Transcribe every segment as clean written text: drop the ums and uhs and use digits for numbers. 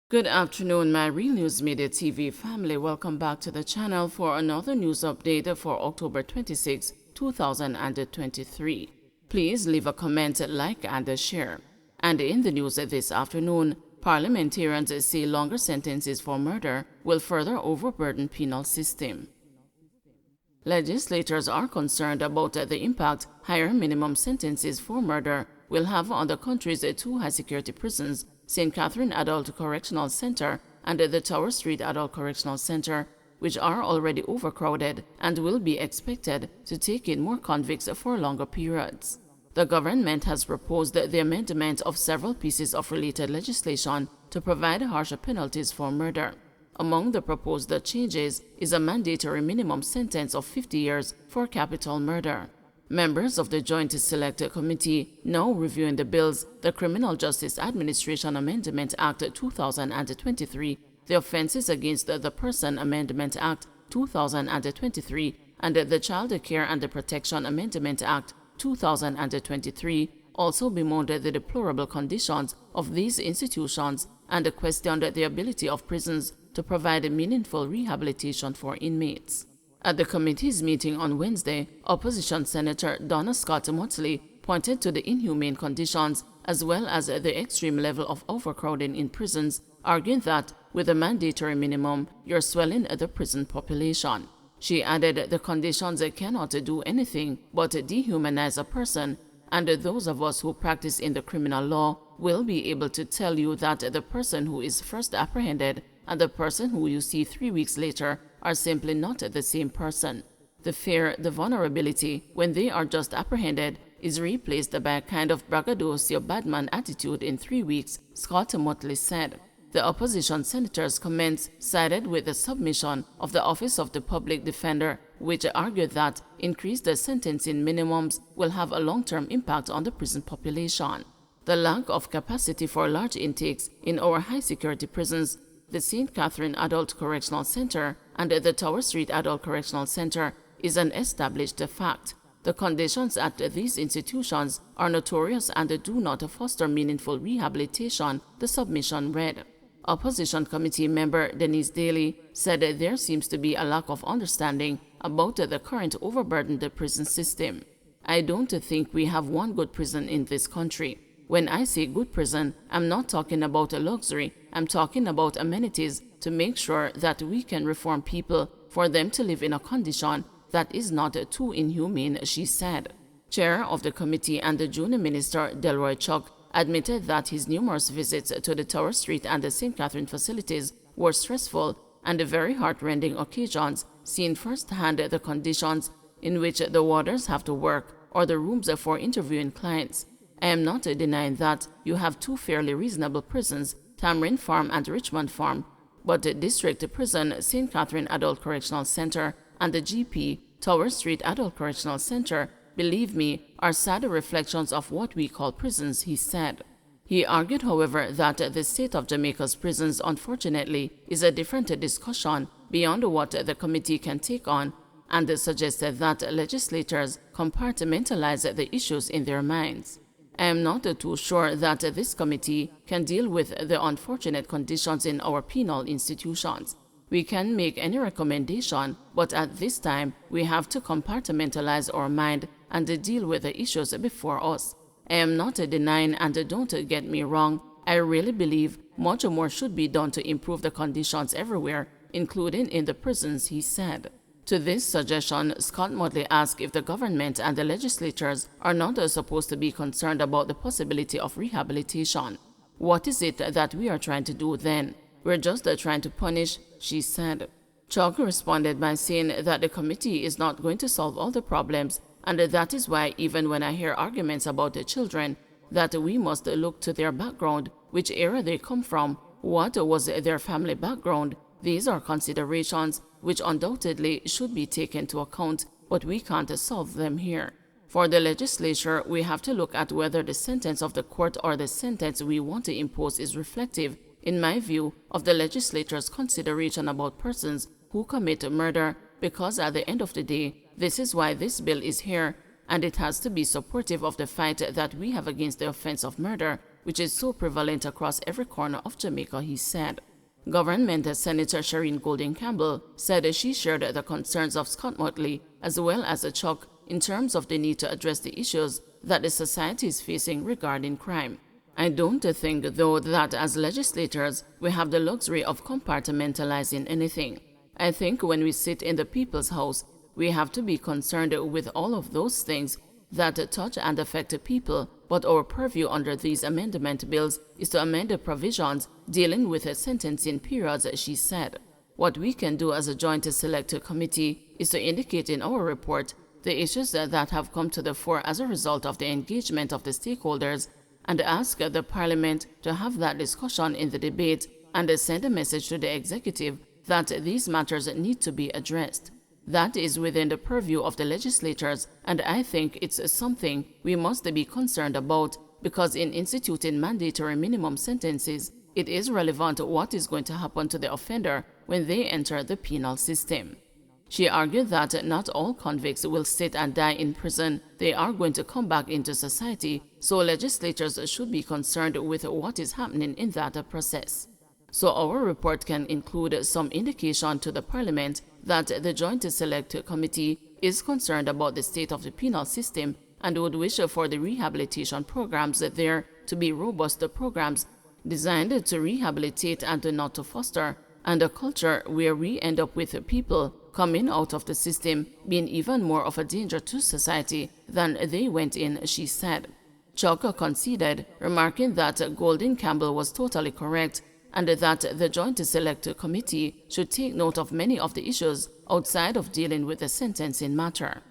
Good afternoon, my Real News Media TV family. Welcome back to the channel for another news update for October 26, 2023. Please leave a comment, like, and share. And in the news this afternoon, parliamentarians say longer sentences for murder will further overburden penal system. Legislators are concerned about the impact higher minimum sentences for murder will have on the country's two high-security prisons, St. Catherine Adult Correctional Center and the Tower Street Adult Correctional Center, which are already overcrowded and will be expected to take in more convicts for longer periods. The government has proposed the amendment of several pieces of related legislation to provide harsher penalties for murder. Among the proposed changes is a mandatory minimum sentence of 50 years for capital murder. Members of the Joint Select Committee, now reviewing the bills, the Criminal Justice Administration Amendment Act 2023, the Offenses Against the Person Amendment Act 2023, and the Child Care and Protection Amendment Act 2023, also bemoaned the deplorable conditions of these institutions and questioned the ability of prisons to provide meaningful rehabilitation for inmates. At the committee's meeting on Wednesday, Opposition Senator Donna Scott Motley pointed to the inhumane conditions as well as the extreme level of overcrowding in prisons, arguing that with a mandatory minimum, you're swelling the prison population. She added the conditions cannot do anything but dehumanize a person, and those of us who practice in the criminal law will be able to tell you that the person who is first apprehended and the person who you see 3 weeks later are simply not the same person. The fear, the vulnerability, when they are just apprehended, is replaced by a kind of braggadocio badman attitude in 3 weeks, Scott Motley said. The opposition senator's comments sided with the submission of the Office of the Public Defender, which argued that increased sentencing minimums will have a long-term impact on the prison population. The lack of capacity for large intakes in our high-security prisons, the St. Catherine Adult Correctional Center and the Tower Street Adult Correctional Center, is an established fact. The conditions at these institutions are notorious and do not foster meaningful rehabilitation, the submission read. Opposition Committee member Denise Daly said there seems to be a lack of understanding about the current overburdened prison system. I don't think we have one good prison in this country. When I say good prison, I'm not talking about a luxury, I'm talking about amenities to make sure that we can reform people for them to live in a condition that is not too inhumane, she said. Chair of the committee and the Junior Minister Delroy Chuck admitted that his numerous visits to the Tower Street and the St. Catherine facilities were stressful and very heart-rending occasions, seeing firsthand the conditions in which the warders have to work or the rooms for interviewing clients. I am not denying that you have two fairly reasonable prisons, Tamarind Farm and Richmond Farm, but the District Prison, St. Catherine Adult Correctional Center, and the GP, Tower Street Adult Correctional Center, believe me, are sad reflections of what we call prisons, he said. He argued, however, that the state of Jamaica's prisons, unfortunately, is a different discussion beyond what the committee can take on, and suggested that legislators compartmentalize the issues in their minds. I am not too sure that this committee can deal with the unfortunate conditions in our penal institutions. We can make any recommendation, but at this time, we have to compartmentalize our mind and deal with the issues before us. I am not denying, and don't get me wrong, I really believe much more should be done to improve the conditions everywhere, including in the prisons, he said. To this suggestion, Scott Motley asked if the government and the legislators are not supposed to be concerned about the possibility of rehabilitation. What is it that we are trying to do then? We're just trying to punish, she said. Chuck responded by saying that the committee is not going to solve all the problems, and that is why even when I hear arguments about the children, that we must look to their background, which era they come from, what was their family background. These are considerations which undoubtedly should be taken into account, but we can't solve them here. For the legislature, we have to look at whether the sentence of the court or the sentence we want to impose is reflective, in my view, of the legislature's consideration about persons who commit murder, because at the end of the day, this is why this bill is here, and it has to be supportive of the fight that we have against the offense of murder, which is so prevalent across every corner of Jamaica, he said. Government Senator Shireen Golding Campbell said she shared the concerns of Scott Motley as well as Chuck in terms of the need to address the issues that the society is facing regarding crime. I don't think, though, that as legislators we have the luxury of compartmentalizing anything. I think when we sit in the people's house, we have to be concerned with all of those things that touch and affect people, but our purview under these amendment bills is to amend the provisions dealing with sentencing periods, she said. What we can do as a joint select committee is to indicate in our report the issues that have come to the fore as a result of the engagement of the stakeholders and ask the Parliament to have that discussion in the debate and send a message to the executive that these matters need to be addressed. That is within the purview of the legislators, and I think it's something we must be concerned about because in instituting mandatory minimum sentences, it is relevant what is going to happen to the offender when they enter the penal system. She argued that not all convicts will sit and die in prison. They are going to come back into society, so legislators should be concerned with what is happening in that process. So our report can include some indication to the Parliament that the Joint Select Committee is concerned about the state of the penal system and would wish for the rehabilitation programs there to be robust programs designed to rehabilitate and not to foster, and a culture where we end up with people coming out of the system being even more of a danger to society than they went in, she said. Chuck conceded, remarking that Golding Campbell was totally correct and that the Joint Select Committee should take note of many of the issues outside of dealing with the sentencing matter.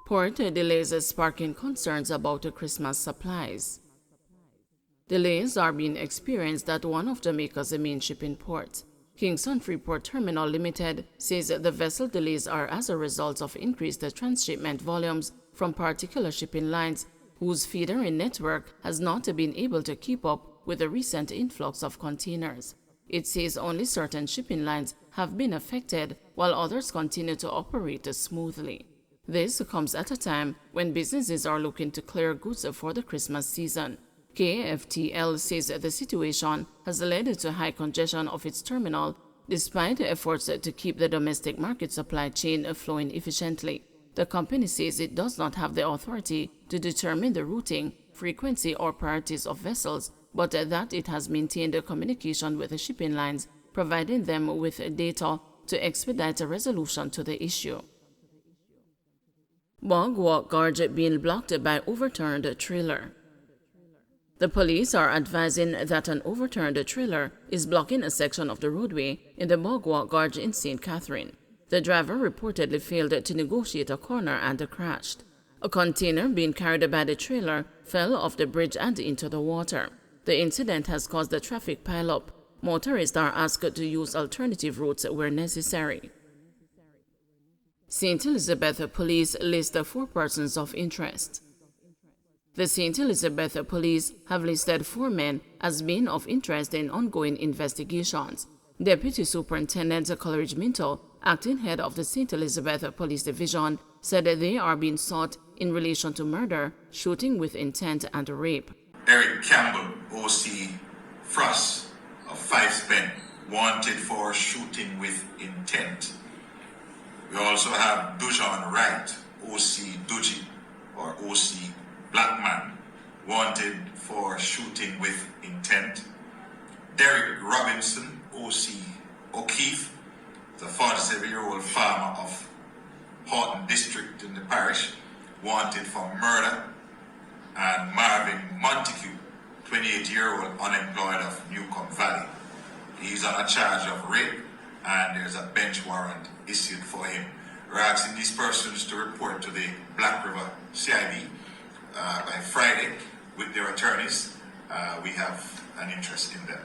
Port delays sparking concerns about Christmas supplies. Delays are being experienced at one of Jamaica's main shipping ports. Kingston Freeport Terminal Limited says the vessel delays are as a result of increased transshipment volumes from particular shipping lines whose feeder network has not been able to keep up with the recent influx of containers. It says only certain shipping lines have been affected while others continue to operate smoothly. This comes at a time when businesses are looking to clear goods for the Christmas season. KFTL says the situation has led to high congestion of its terminal despite efforts to keep the domestic market supply chain flowing efficiently. The company says it does not have the authority to determine the routing, frequency, or priorities of vessels, but that it has maintained communication with the shipping lines, providing them with data to expedite a resolution to the issue. Boardwalk guard being blocked by overturned trailer. The police are advising that an overturned trailer is blocking a section of the roadway in the Boardwalk Gorge in St. Catherine. The driver reportedly failed to negotiate a corner and crashed. A container being carried by the trailer fell off the bridge and into the water. The incident has caused a traffic pileup. Motorists are asked to use alternative routes where necessary. St. Elizabeth Police list 4 persons of interest. The St. Elizabeth Police have listed 4 men as being of interest in ongoing investigations. Deputy Superintendent Coleridge Minto, acting head of the St. Elizabeth Police Division, said they are being sought in relation to murder, shooting with intent, and rape. Eric Campbell, OC Frost of 5 Spen, wanted for shooting with intent. We also have Dujon Wright, OC Duji, or OC Blackman, wanted for shooting with intent. Derek Robinson, OC O'Keefe, the 47-year-old farmer of Horton District in the parish, wanted for murder. And Marvin Montague, 28-year-old unemployed of Newcomb Valley. He's on a charge of rape, and there's a bench warrant issued for him. We're asking these persons to report to the Black River CID by Friday with their attorneys. We have an interest in them.